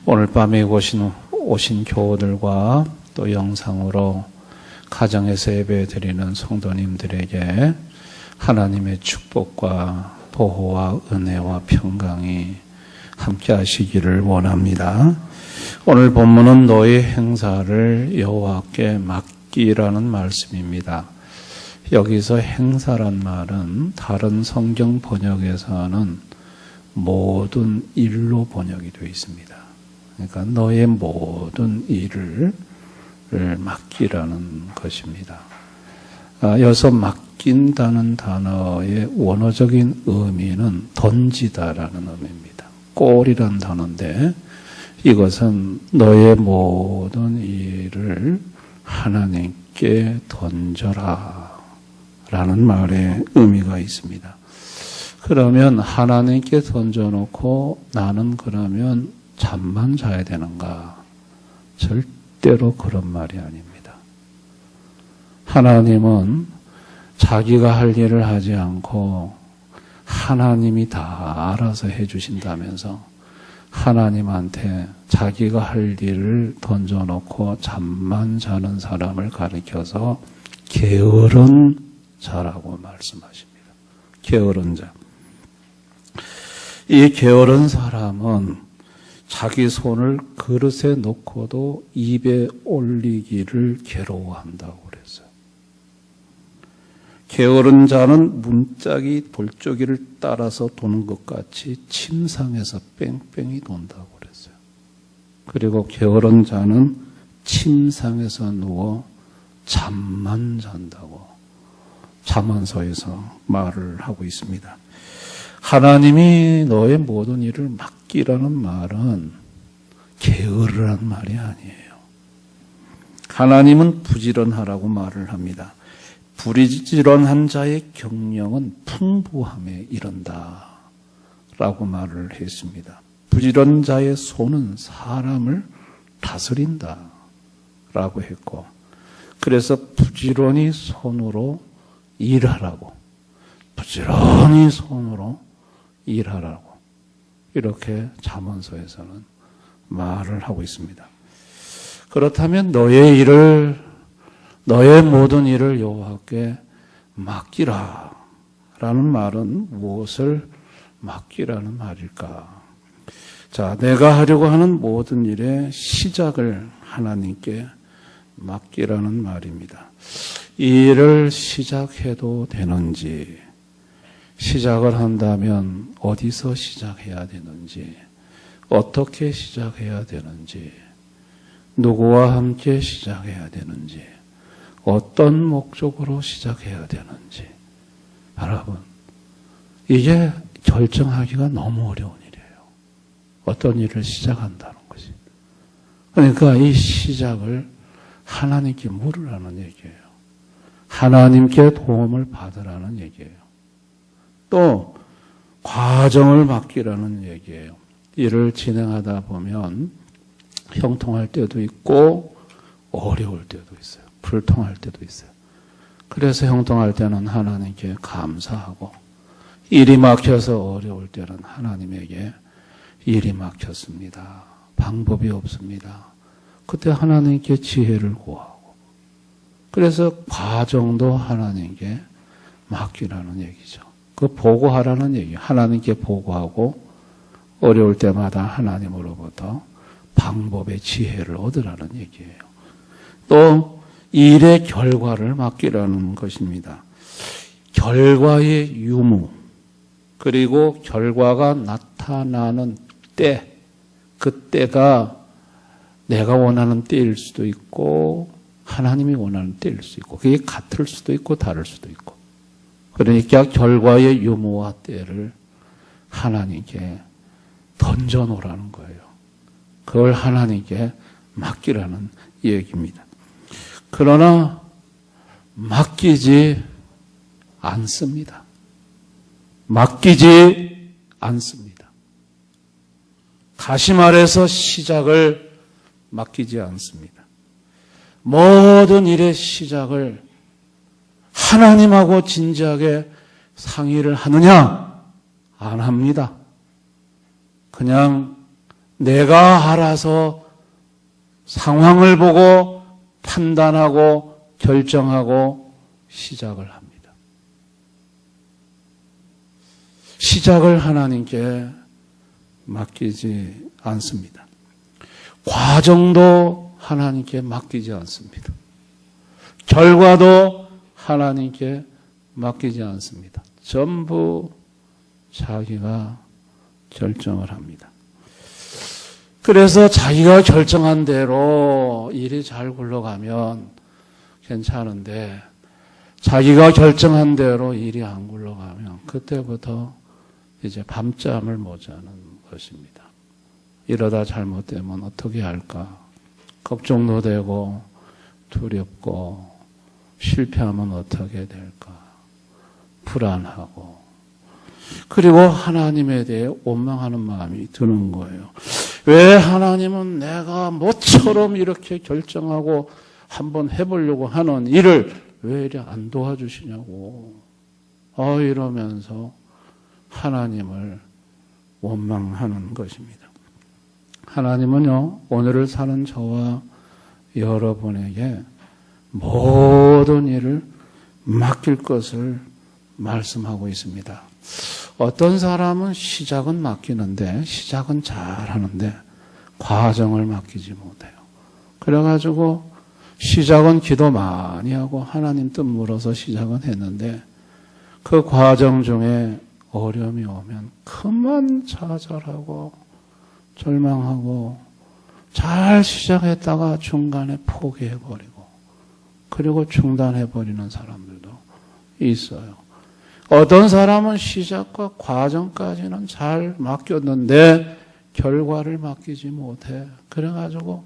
오늘 밤에 오신 교우들과 또 영상으로 가정에서 예배 드리는 성도님들에게 하나님의 축복과 보호와 은혜와 평강이 함께 하시기를 원합니다. 오늘 본문은 너의 행사를 여호와께 맡기라는 말씀입니다. 여기서 행사란 말은 다른 성경 번역에서는 모든 일로 번역이 되어 있습니다. 그러니까 너의 모든 일을 맡기라는 것입니다. 여기서 맡긴다는 단어의 원어적인 의미는 던지다라는 의미입니다. 꼴이란 단어인데 이것은 너의 모든 일을 하나님께 던져라 라는 말의 의미가 있습니다. 그러면 하나님께 던져놓고 나는 그러면 잠만 자야 되는가? 절대로 그런 말이 아닙니다. 하나님은 자기가 할 일을 하지 않고 하나님이 다 알아서 해주신다면서 하나님한테 자기가 할 일을 던져놓고 잠만 자는 사람을 가리켜서 게으른 자라고 말씀하십니다. 게으른 자. 이 게으른 사람은 자기 손을 그릇에 놓고도 입에 올리기를 괴로워한다고 그랬어요. 게으른 자는 문짝이 돌조기를 따라서 도는 것 같이 침상에서 뺑뺑이 돈다고 그랬어요. 그리고 게으른 자는 침상에서 누워 잠만 잔다고 잠언서에서 말을 하고 있습니다. 하나님이 너의 모든 일을 맡기라는 말은 게으르란 말이 아니에요. 하나님은 부지런하라고 말을 합니다. 부지런한 자의 경영은 풍부함에 이른다 라고 말을 했습니다. 부지런한 자의 손은 사람을 다스린다 라고 했고, 그래서 부지런히 손으로 일하라고, 부지런히 손으로 일하라고 이렇게 잠언서에서는 말을 하고 있습니다. 그렇다면 너의 모든 일을 여호와께 맡기라 라는 말은 무엇을 맡기라는 말일까? 자, 내가 하려고 하는 모든 일의 시작을 하나님께 맡기라는 말입니다. 이 일을 시작해도 되는지, 시작을 한다면 어디서 시작해야 되는지, 어떻게 시작해야 되는지, 누구와 함께 시작해야 되는지, 어떤 목적으로 시작해야 되는지. 여러분, 이게 결정하기가 너무 어려운 일이에요. 어떤 일을 시작한다는 것이. 그러니까 이 시작을 하나님께 물으라는 얘기예요. 하나님께 도움을 받으라는 얘기예요. 또 과정을 맡기라는 얘기예요. 일을 진행하다 보면 형통할 때도 있고 어려울 때도 있어요. 불통할 때도 있어요. 그래서 형통할 때는 하나님께 감사하고, 일이 막혀서 어려울 때는 하나님에게 일이 막혔습니다, 방법이 없습니다, 그때 하나님께 지혜를 구하고, 그래서 과정도 하나님께 맡기라는 얘기죠. 그 보고하라는 얘기예요. 하나님께 보고하고 어려울 때마다 하나님으로부터 방법의 지혜를 얻으라는 얘기예요. 또 일의 결과를 맡기라는 것입니다. 결과의 유무, 그리고 결과가 나타나는 때, 그 때가 내가 원하는 때일 수도 있고 하나님이 원하는 때일 수도 있고, 그게 같을 수도 있고 다를 수도 있고. 그러니까 결과의 유무와 때를 하나님께 던져놓으라는 거예요. 그걸 하나님께 맡기라는 얘기입니다. 그러나 맡기지 않습니다. 맡기지 않습니다. 다시 말해서 시작을 맡기지 않습니다. 모든 일의 시작을 하나님하고 진지하게 상의를 하느냐? 안 합니다. 그냥 내가 알아서 상황을 보고 판단하고 결정하고 시작을 합니다. 시작을 하나님께 맡기지 않습니다. 과정도 하나님께 맡기지 않습니다. 결과도 하나님께 맡기지 않습니다. 전부 자기가 결정을 합니다. 그래서 자기가 결정한 대로 일이 잘 굴러가면 괜찮은데 자기가 결정한 대로 일이 안 굴러가면 그때부터 이제 밤잠을 못 자는 것입니다. 이러다 잘못되면 어떻게 할까? 걱정도 되고 두렵고 실패하면 어떻게 될까? 불안하고 그리고 하나님에 대해 원망하는 마음이 드는 거예요. 왜 하나님은 내가 모처럼 이렇게 결정하고 한번 해보려고 하는 일을 왜 이리 안 도와주시냐고 이러면서 하나님을 원망하는 것입니다. 하나님은요, 오늘을 사는 저와 여러분에게 모든 일을 맡길 것을 말씀하고 있습니다. 어떤 사람은 시작은 맡기는데 시작은 잘하는데 과정을 맡기지 못해요. 그래가지고 시작은 기도 많이 하고 하나님 뜻 물어서 시작은 했는데 그 과정 중에 어려움이 오면 그만 좌절하고 절망하고 잘 시작했다가 중간에 포기해버리고 그리고 중단해버리는 사람들도 있어요. 어떤 사람은 시작과 과정까지는 잘 맡겼는데 결과를 맡기지 못해. 그래가지고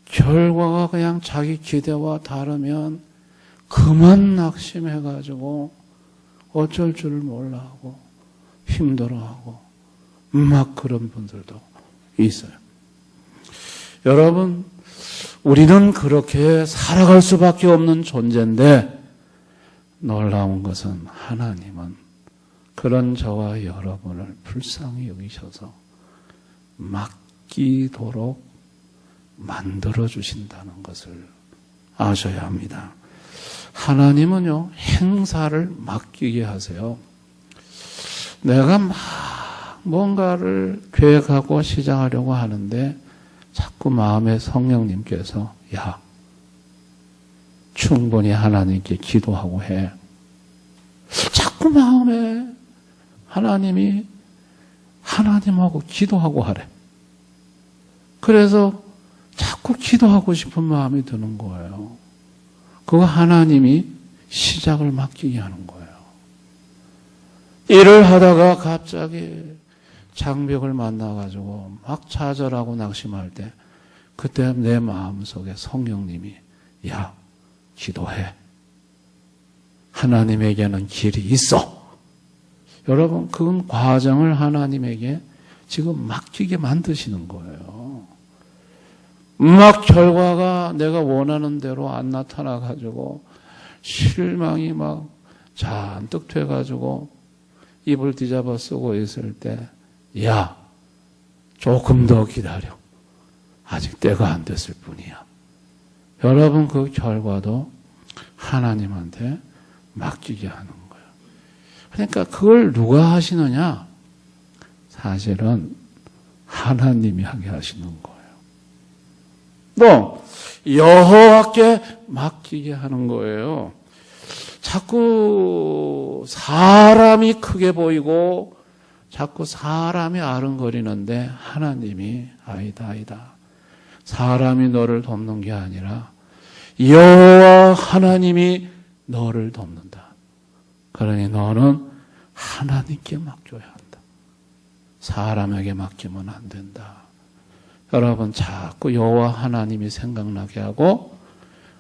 결과가 그냥 자기 기대와 다르면 그만 낙심해가지고 어쩔 줄을 몰라하고 힘들어하고 막 그런 분들도 있어요. 여러분, 우리는 그렇게 살아갈 수밖에 없는 존재인데 놀라운 것은 하나님은 그런 저와 여러분을 불쌍히 여기셔서 맡기도록 만들어주신다는 것을 아셔야 합니다. 하나님은요, 행사를 맡기게 하세요. 내가 막 뭔가를 계획하고 시작하려고 하는데 자꾸 마음에 성령님께서 충분히 하나님께 기도하고 해. 자꾸 마음에 하나님이 하나님하고 기도하고 하래. 그래서 자꾸 기도하고 싶은 마음이 드는 거예요. 그거 하나님이 시작을 맡기게 하는 거예요. 일을 하다가 갑자기 장벽을 만나가지고 막 좌절하고 낙심할 때 그때 내 마음속에 성령님이 기도해. 하나님에게는 길이 있어. 여러분, 그건 과정을 하나님에게 지금 맡기게 만드시는 거예요. 막 결과가 내가 원하는 대로 안 나타나가지고 실망이 막 잔뜩 돼가지고 입을 뒤잡아 쓰고 있을 때 조금 더 기다려. 아직 때가 안 됐을 뿐이야. 여러분, 그 결과도 하나님한테 맡기게 하는 거예요. 그러니까 그걸 누가 하시느냐? 사실은 하나님이 하게 하시는 거예요. 또 여호와께 맡기게 하는 거예요. 자꾸 사람이 크게 보이고 자꾸 사람이 아른거리는데 하나님이 아니다. 사람이 너를 돕는 게 아니라 여호와 하나님이 너를 돕는다. 그러니 너는 하나님께 맡겨야 한다. 사람에게 맡기면 안 된다. 여러분, 자꾸 여호와 하나님이 생각나게 하고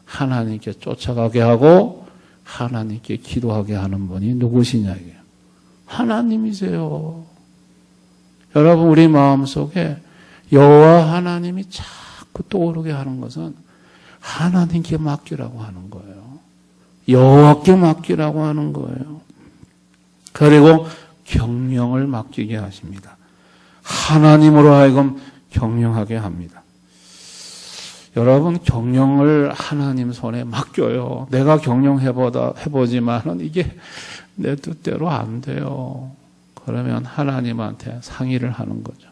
하나님께 쫓아가게 하고 하나님께 기도하게 하는 분이 누구시냐 이게요. 하나님이세요. 여러분, 우리 마음속에 여호와 하나님이 자꾸 떠오르게 하는 것은 하나님께 맡기라고 하는 거예요. 여호와께 맡기라고 하는 거예요. 그리고 경영을 맡기게 하십니다. 하나님으로 하여금 경영하게 합니다. 여러분, 경영을 하나님 손에 맡겨요. 내가 경영해보지만은 이게 내 뜻대로 안 돼요. 그러면 하나님한테 상의를 하는 거죠.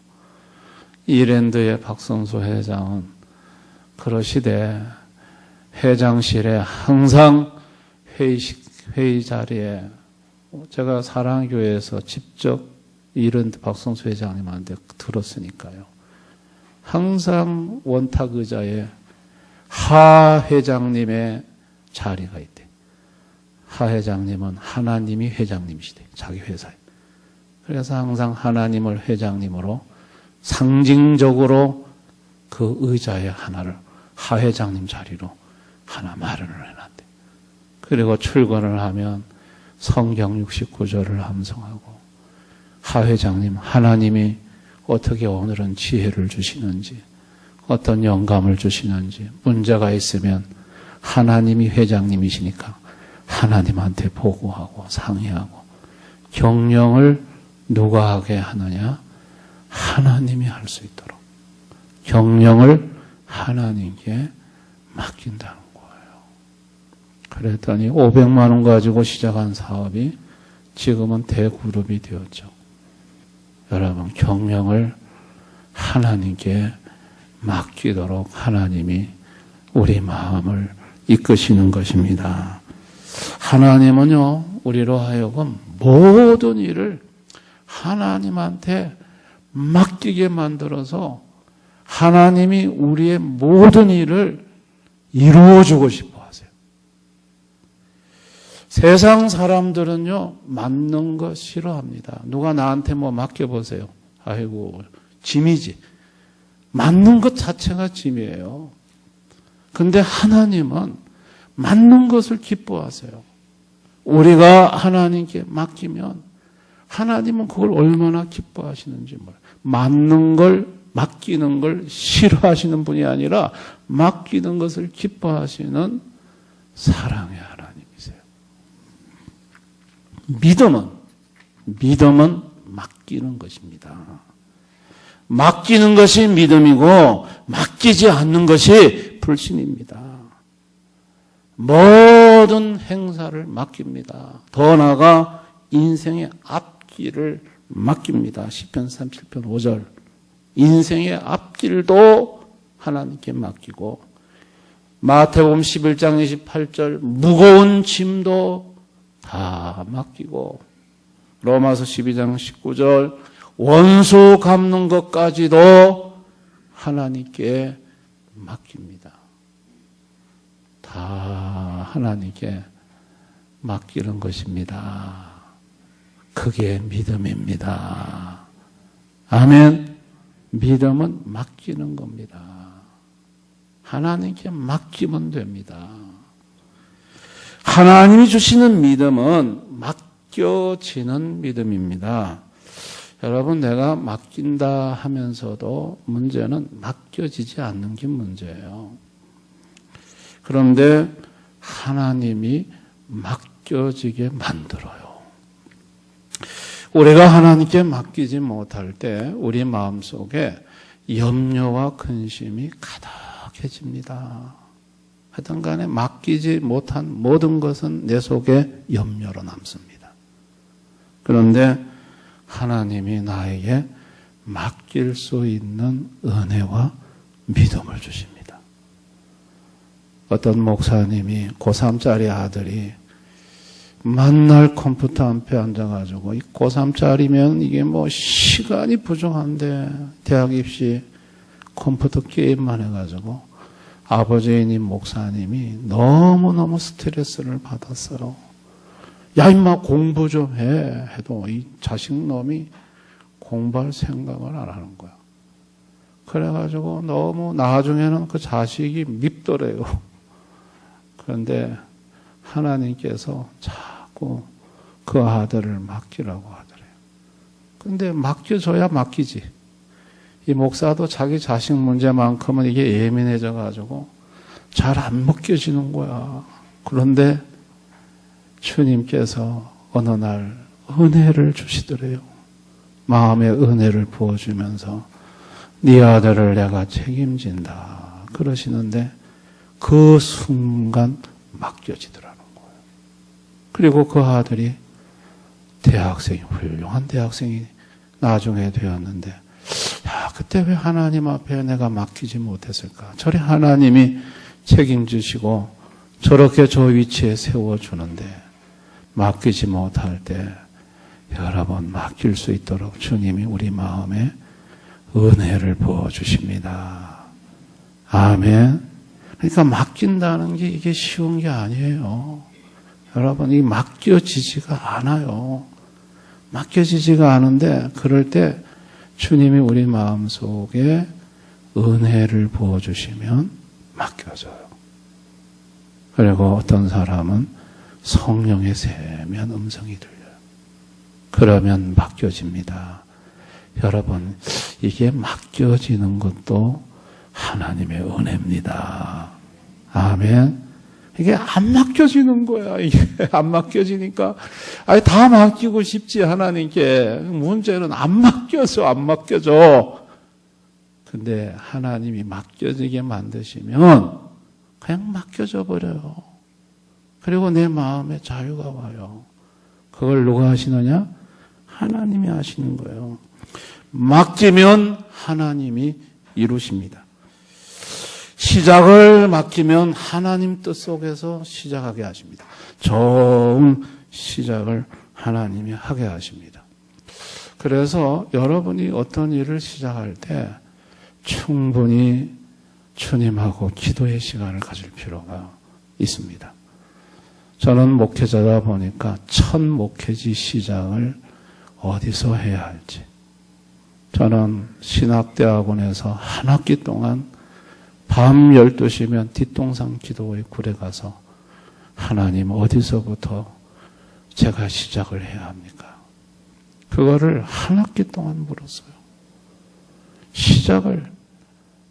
이랜드의 박성수 회장은 그러시되 회장실에 항상 회의 자리에, 제가 사랑교회에서 직접 이랜드 박성수 회장님한테 들었으니까요. 항상 원탁 의자에 하 회장님의 자리가 있대. 하 회장님은 하나님이 회장님이시대. 자기 회사에. 그래서 항상 하나님을 회장님으로 상징적으로 그 의자에 하나를 하 회장님 자리로 하나 마련을 해놨대. 그리고 출근을 하면 성경 69절을 함성하고 하 회장님, 하나님이 어떻게 오늘은 지혜를 주시는지, 어떤 영감을 주시는지, 문제가 있으면 하나님이 회장님이시니까 하나님한테 보고하고 상의하고, 경영을 누가 하게 하느냐? 하나님이 할 수 있도록 경영을 하나님께 맡긴다는 거예요. 그랬더니 500만 원 가지고 시작한 사업이 지금은 대그룹이 되었죠. 여러분, 경영을 하나님께 맡기도록 하나님이 우리 마음을 이끄시는 것입니다. 하나님은요, 우리로 하여금 모든 일을 하나님한테 맡기게 만들어서 하나님이 우리의 모든 일을 이루어주고 싶어 하세요. 세상 사람들은요, 맡는 거 싫어합니다. 누가 나한테 뭐 맡겨보세요. 아이고, 짐이지. 맡는 것 자체가 짐이에요. 근데 하나님은 맡는 것을 기뻐하세요. 우리가 하나님께 맡기면 하나님은 그걸 얼마나 기뻐하시는지 몰라요. 맡는 걸, 맡기는 걸 싫어하시는 분이 아니라 맡기는 것을 기뻐하시는 사랑의 하나님이세요. 믿음은 맡기는 것입니다. 맡기는 것이 믿음이고 맡기지 않는 것이 불신입니다. 모든 행사를 맡깁니다. 더 나아가 인생의 앞길을 맡깁니다. 시편 37편 5절. 인생의 앞길도 하나님께 맡기고, 마태복음 11장 28절 무거운 짐도 다 맡기고, 로마서 12장 19절 원수 갚는 것까지도 하나님께 맡깁니다. 다 하나님께 맡기는 것입니다. 그게 믿음입니다. 아멘. 믿음은 맡기는 겁니다. 하나님께 맡기면 됩니다. 하나님이 주시는 믿음은 맡겨지는 믿음입니다. 여러분, 내가 맡긴다 하면서도 문제는 맡겨지지 않는 게 문제예요. 그런데 하나님이 맡겨지게 만들어요. 우리가 하나님께 맡기지 못할 때 우리 마음속에 염려와 근심이 가득해집니다. 하여튼 간에 맡기지 못한 모든 것은 내 속에 염려로 남습니다. 그런데 하나님이 나에게 맡길 수 있는 은혜와 믿음을 주십니다. 어떤 목사님이 고3짜리 아들이 만날 컴퓨터 앞에 앉아가지고, 이 고3짜리면 이게 뭐 시간이 부족한데 대학 입시 컴퓨터 게임만 해가지고 아버지인 목사님이 너무너무 스트레스를 받았어요. 야, 임마 공부 좀 해. 해도 이 자식놈이 공부할 생각을 안 하는 거야. 그래가지고 너무 나중에는 그 자식이 밉더래요. 그런데 하나님께서 자꾸 그 아들을 맡기라고 하더래요. 근데 맡겨줘야 맡기지. 이 목사도 자기 자식 문제만큼은 이게 예민해져가지고 잘 안 맡겨지는 거야. 그런데 주님께서 어느 날 은혜를 주시더래요. 마음의 은혜를 부어주면서 네 아들을 내가 책임진다 그러시는데 그 순간 맡겨지더라는 거예요. 그리고 그 아들이 대학생이 훌륭한 대학생이 나중에 되었는데 야, 그때 왜 하나님 앞에 내가 맡기지 못했을까? 저리 하나님이 책임지시고 저렇게 저 위치에 세워주는데 맡기지 못할 때 여러분 맡길 수 있도록 주님이 우리 마음에 은혜를 부어주십니다. 아멘. 그러니까 맡긴다는 게 이게 쉬운 게 아니에요. 여러분 이 맡겨지지가 않아요. 맡겨지지가 않은데 그럴 때 주님이 우리 마음속에 은혜를 부어주시면 맡겨져요. 그리고 어떤 사람은 성령의 세미한 음성이 들려요. 그러면 맡겨집니다. 여러분 이게 맡겨지는 것도 하나님의 은혜입니다. 아멘. 이게 안 맡겨지는 거야. 이게 안 맡겨지니까 아니 다 맡기고 싶지 하나님께. 문제는 안 맡겨져. 근데 하나님이 맡겨지게 만드시면 그냥 맡겨져 버려요. 그리고 내 마음에 자유가 와요. 그걸 누가 하시느냐? 하나님이 하시는 거예요. 맡기면 하나님이 이루십니다. 시작을 맡기면 하나님 뜻 속에서 시작하게 하십니다. 좋은 시작을 하나님이 하게 하십니다. 그래서 여러분이 어떤 일을 시작할 때 충분히 주님하고 기도의 시간을 가질 필요가 있습니다. 저는 목회자다 보니까 첫 목회지 시작을 어디서 해야 할지. 저는 신학대학원에서 한 학기 동안 밤 12시면 뒷동산 기도회 굴에 가서 하나님 어디서부터 제가 시작을 해야 합니까? 그거를 한 학기 동안 물었어요. 시작을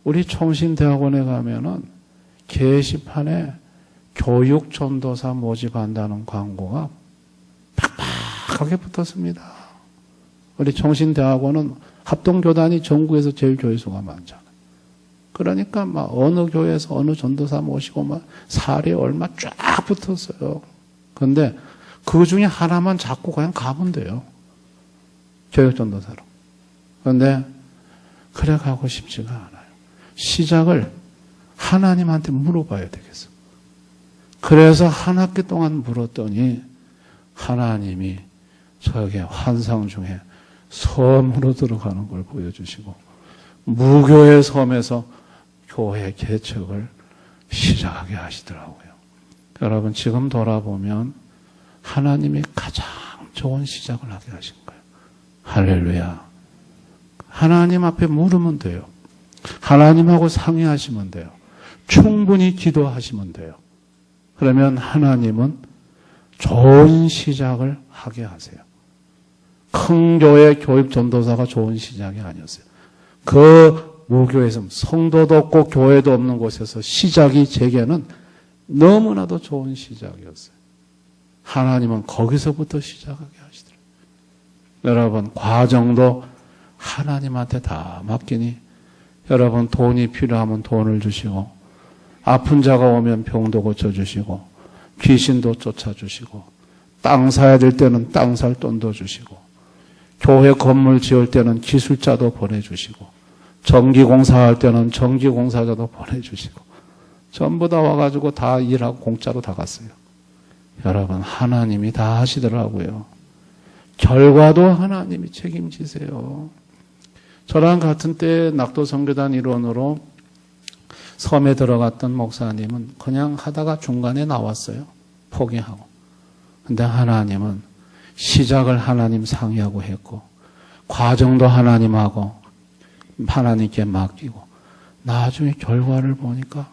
우리 총신대학원에 가면은 게시판에 교육 전도사 모집한다는 광고가 팍팍하게 붙었습니다. 우리 총신대학원은 합동교단이 전국에서 제일 조회수가 많잖아요. 그러니까 막 어느 교회에서 어느 전도사 모시고 막 사례 얼마 쫙 붙었어요. 그런데 그 중에 하나만 잡고 그냥 가면 돼요. 교육 전도사로. 그런데 그래 가고 싶지가 않아요. 시작을 하나님한테 물어봐야 되겠어. 그래서 한 학기 동안 물었더니 하나님이 저에게 환상 중에 섬으로 들어가는 걸 보여주시고 무교의 섬에서 교회 개척을 시작하게 하시더라고요. 여러분 지금 돌아보면 하나님이 가장 좋은 시작을 하게 하신 거예요. 할렐루야. 하나님 앞에 물으면 돼요. 하나님하고 상의하시면 돼요. 충분히 기도하시면 돼요. 그러면 하나님은 좋은 시작을 하게 하세요. 큰 교회 교육 전도사가 좋은 시작이 아니었어요. 그 무교에서 성도도 없고 교회도 없는 곳에서 시작이 제게는 너무나도 좋은 시작이었어요. 하나님은 거기서부터 시작하게 하시더라고요. 여러분 과정도 하나님한테 다 맡기니 여러분 돈이 필요하면 돈을 주시고 아픈 자가 오면 병도 고쳐주시고 귀신도 쫓아주시고 땅 사야 될 때는 땅 살 돈도 주시고 교회 건물 지을 때는 기술자도 보내주시고 전기공사 할 때는 전기공사자도 보내주시고 전부 다 와가지고 다 일하고 공짜로 다 갔어요. 여러분 하나님이 다 하시더라고요. 결과도 하나님이 책임지세요. 저랑 같은 때 낙도선교단 일원으로 섬에 들어갔던 목사님은 그냥 하다가 중간에 나왔어요. 포기하고. 근데 하나님은 시작을 하나님 상의하고 했고 과정도 하나님하고 하나님께 맡기고 나중에 결과를 보니까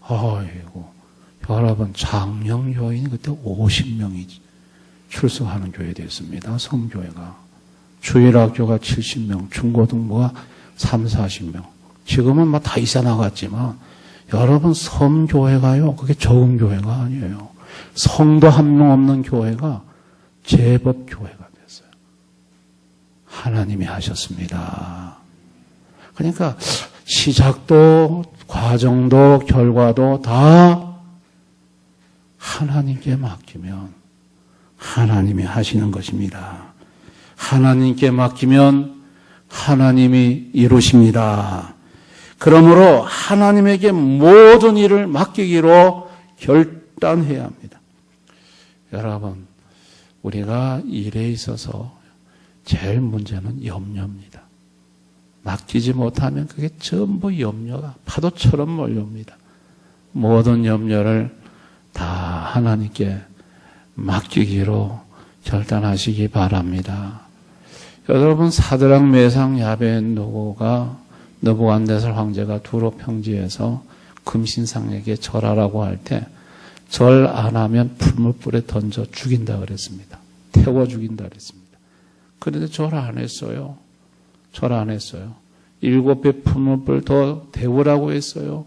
어이구 여러분 장령 교인이 그때 50명이 출석하는 교회 됐습니다. 성교회가. 주일학교가 70명, 중고등부가 3, 40명. 지금은 막 다 이사 나갔지만 여러분 섬교회가요. 그게 적은 교회가 아니에요. 성도 한 명 없는 교회가 제법 교회가 됐어요. 하나님이 하셨습니다. 그러니까 시작도 과정도 결과도 다 하나님께 맡기면 하나님이 하시는 것입니다. 하나님께 맡기면 하나님이 이루십니다. 그러므로 하나님에게 모든 일을 맡기기로 결단해야 합니다. 여러분, 우리가 일에 있어서 제일 문제는 염려입니다. 맡기지 못하면 그게 전부 염려가 파도처럼 몰려옵니다. 모든 염려를 다 하나님께 맡기기로 결단하시기 바랍니다. 여러분, 사드락 메상 야벳노고가 느부갓네살 황제가 두로 평지에서 금신상에게 절하라고 할 때 절 안 하면 풀무불에 던져 죽인다 그랬습니다. 태워 죽인다 그랬습니다. 그런데 절 안 했어요. 절 안 했어요. 7배 풀무불 더 데우라고 했어요.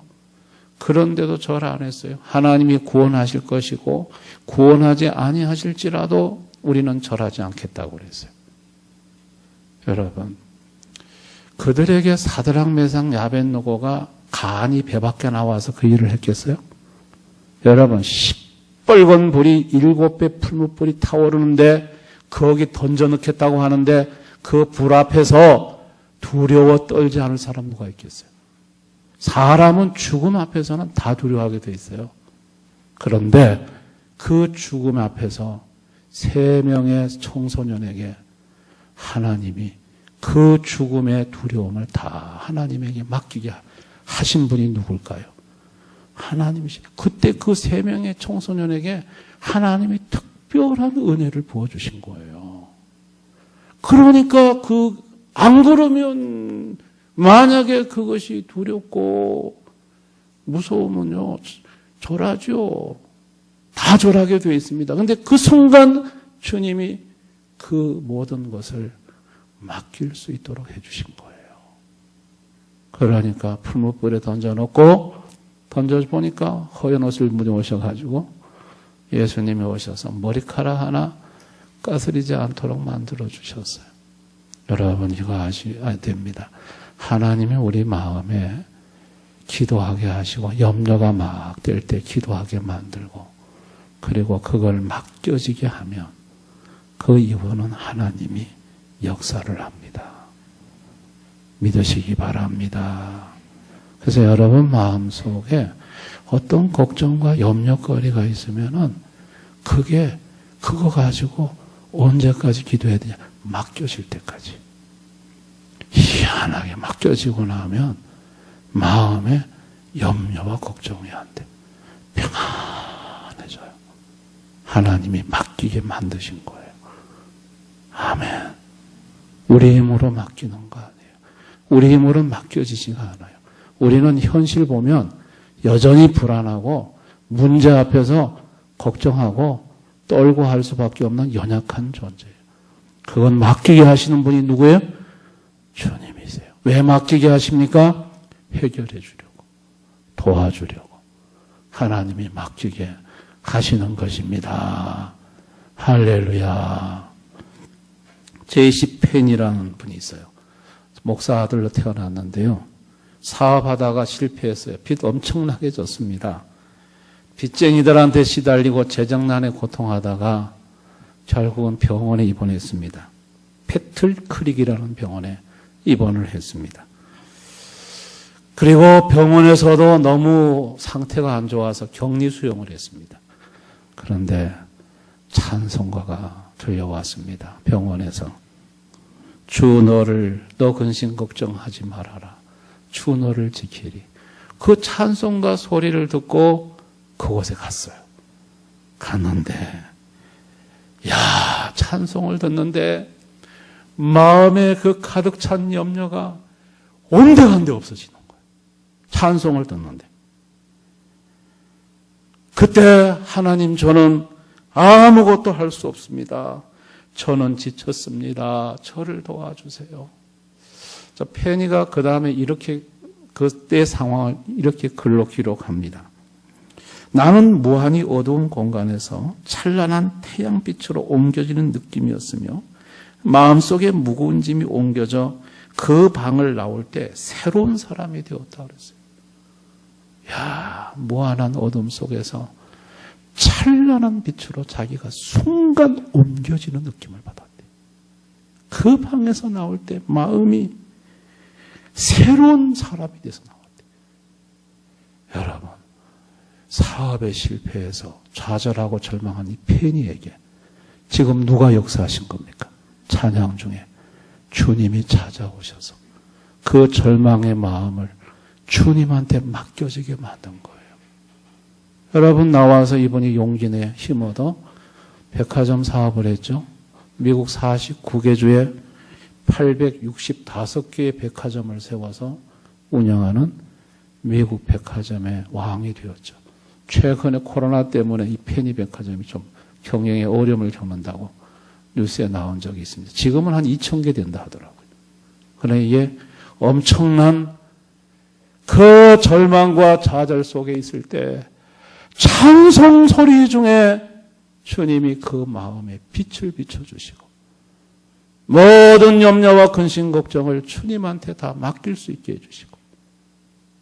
그런데도 절 안 했어요. 하나님이 구원하실 것이고 구원하지 아니하실지라도 우리는 절하지 않겠다고 그랬어요. 여러분, 그들에게 사드락 메상 야벳노고가 간이 배 밖에 나와서 그 일을 했겠어요? 여러분, 시뻘건 불이 7배 풀무불이 타오르는데 거기 던져 넣겠다고 하는데 그 불 앞에서 두려워 떨지 않을 사람 누가 있겠어요? 사람은 죽음 앞에서는 다 두려워하게 돼 있어요. 그런데 그 죽음 앞에서 3명의 청소년에게 하나님이 그 죽음의 두려움을 다 하나님에게 맡기게 하신 분이 누굴까요? 하나님이시죠. 그때 그 3명의 청소년에게 하나님이 특별한 은혜를 부어주신 거예요. 그러니까 안 그러면 만약에 그것이 두렵고 무서우면요, 절하죠. 다 절하게 되어 있습니다. 그런데 그 순간 주님이 그 모든 것을 맡길 수 있도록 해주신 거예요. 그러니까 풀무불에 던져놓고 던져보니까 허연 옷을 입으셔가지고 예수님이 오셔서 머리카락 하나 까스리지 않도록 만들어주셨어요. 여러분, 이거 아셔야 됩니다. 하나님이 우리 마음에 기도하게 하시고 염려가 막 될 때 기도하게 만들고 그리고 그걸 맡겨지게 하면 그 이후는 하나님이 역사를 합니다. 믿으시기 바랍니다. 그래서 여러분 마음속에 어떤 걱정과 염려거리가 있으면은 그거 가지고 언제까지 기도해야 되냐? 맡겨질 때까지. 희한하게 맡겨지고 나면 마음에 염려와 걱정이 안 돼. 평안해져요. 하나님이 맡기게 만드신 거예요. 아멘. 우리 힘으로 맡기는 거 아니에요. 우리 힘으로 맡겨지지가 않아요. 우리는 현실 보면 여전히 불안하고 문제 앞에서 걱정하고 떨고 할 수밖에 없는 연약한 존재예요. 그건 맡기게 하시는 분이 누구예요? 주님이세요. 왜 맡기게 하십니까? 해결해 주려고, 도와주려고 하나님이 맡기게 하시는 것입니다. 할렐루야. 제이시 펜이라는 분이 있어요. 목사 아들로 태어났는데요. 사업하다가 실패했어요. 빚 엄청나게 졌습니다. 빚쟁이들한테 시달리고 재정난에 고통하다가 결국은 병원에 입원했습니다. 패틀크릭이라는 병원에 입원을 했습니다. 그리고 병원에서도 너무 상태가 안 좋아서 격리 수용을 했습니다. 그런데 찬송가가 들려왔습니다. 병원에서 주 너 근심 걱정하지 말아라. 주 너를 지키리. 그 찬송가 소리를 듣고 그곳에 갔어요. 갔는데 찬송을 듣는데 마음에 그 가득 찬 염려가 온데간데 없어지는 거예요. 찬송을 듣는데. 그때 하나님, 저는 아무것도 할 수 없습니다. 저는 지쳤습니다. 저를 도와주세요. 페니가 그 다음에 이렇게 그때 상황을 이렇게 글로 기록합니다. 나는 무한히 어두운 공간에서 찬란한 태양빛으로 옮겨지는 느낌이었으며 마음속에 무거운 짐이 옮겨져 그 방을 나올 때 새로운 사람이 되었다 그랬어요. 야, 무한한 어둠 속에서 찬란한 빛으로 자기가 순간 옮겨지는 느낌을 받았대. 그 방에서 나올 때 마음이 새로운 사람이 돼서 나왔대. 여러분, 사업에 실패해서 좌절하고 절망한 이 페니에게 지금 누가 역사하신 겁니까? 찬양 중에 주님이 찾아오셔서 그 절망의 마음을 주님한테 맡겨지게 만든 거예요. 여러분, 나와서 이분이 용기 내 힘 얻어 백화점 사업을 했죠. 미국 49개 주에 865개의 백화점을 세워서 운영하는 미국 백화점의 왕이 되었죠. 최근에 코로나 때문에 이 페니 백화점이 좀 경영에 어려움을 겪는다고 뉴스에 나온 적이 있습니다. 지금은 한 2,000개 된다 하더라고요. 그러나 이게 엄청난 그 절망과 좌절 속에 있을 때 찬송 소리 중에 주님이 그 마음에 빛을 비춰주시고 모든 염려와 근심 걱정을 주님한테 다 맡길 수 있게 해주시고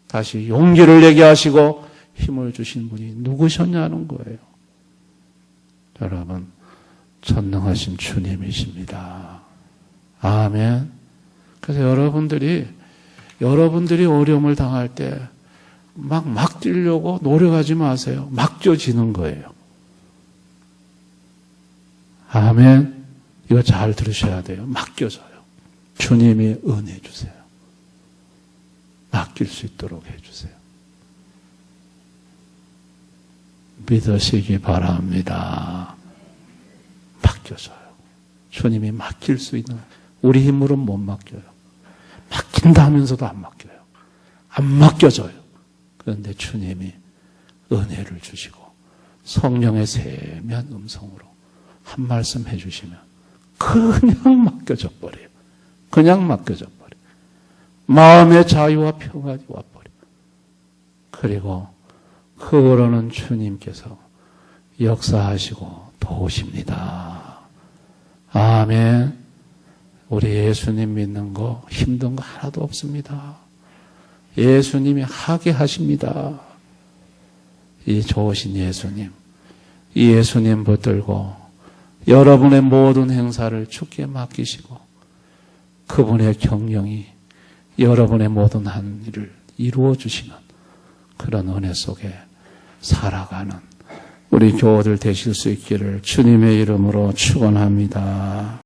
다시 용기를 내게 하시고 힘을 주신 분이 누구셨냐는 거예요. 여러분, 전능하신 주님이십니다. 아멘. 그래서 여러분들이 어려움을 당할 때 막 뛰려고 노력하지 마세요. 맡겨지는 거예요. 아멘. 이거 잘 들으셔야 돼요. 맡겨져요. 주님이 은혜 주세요. 맡길 수 있도록 해주세요. 믿으시기 바랍니다. 맡겨져요. 주님이 맡길 수 있는, 우리 힘으로는 못 맡겨요. 맡긴다 하면서도 안 맡겨요. 안 맡겨져요. 그런데 주님이 은혜를 주시고 성령의 세미한 음성으로 한 말씀 해주시면 그냥 맡겨져 버려요. 그냥 맡겨져 버려요. 마음의 자유와 평안이 와버려요. 그리고 그거로는 주님께서 역사하시고 도우십니다. 아멘. 우리 예수님 믿는 거 힘든 거 하나도 없습니다. 예수님이 하게 하십니다. 이 좋으신 예수님, 이 예수님 붙들고 여러분의 모든 행사를 주께 맡기시고 그분의 경영이 여러분의 모든 한 일을 이루어 주시는 그런 은혜 속에 살아가는 우리 교우들 되실 수 있기를 주님의 이름으로 축원합니다.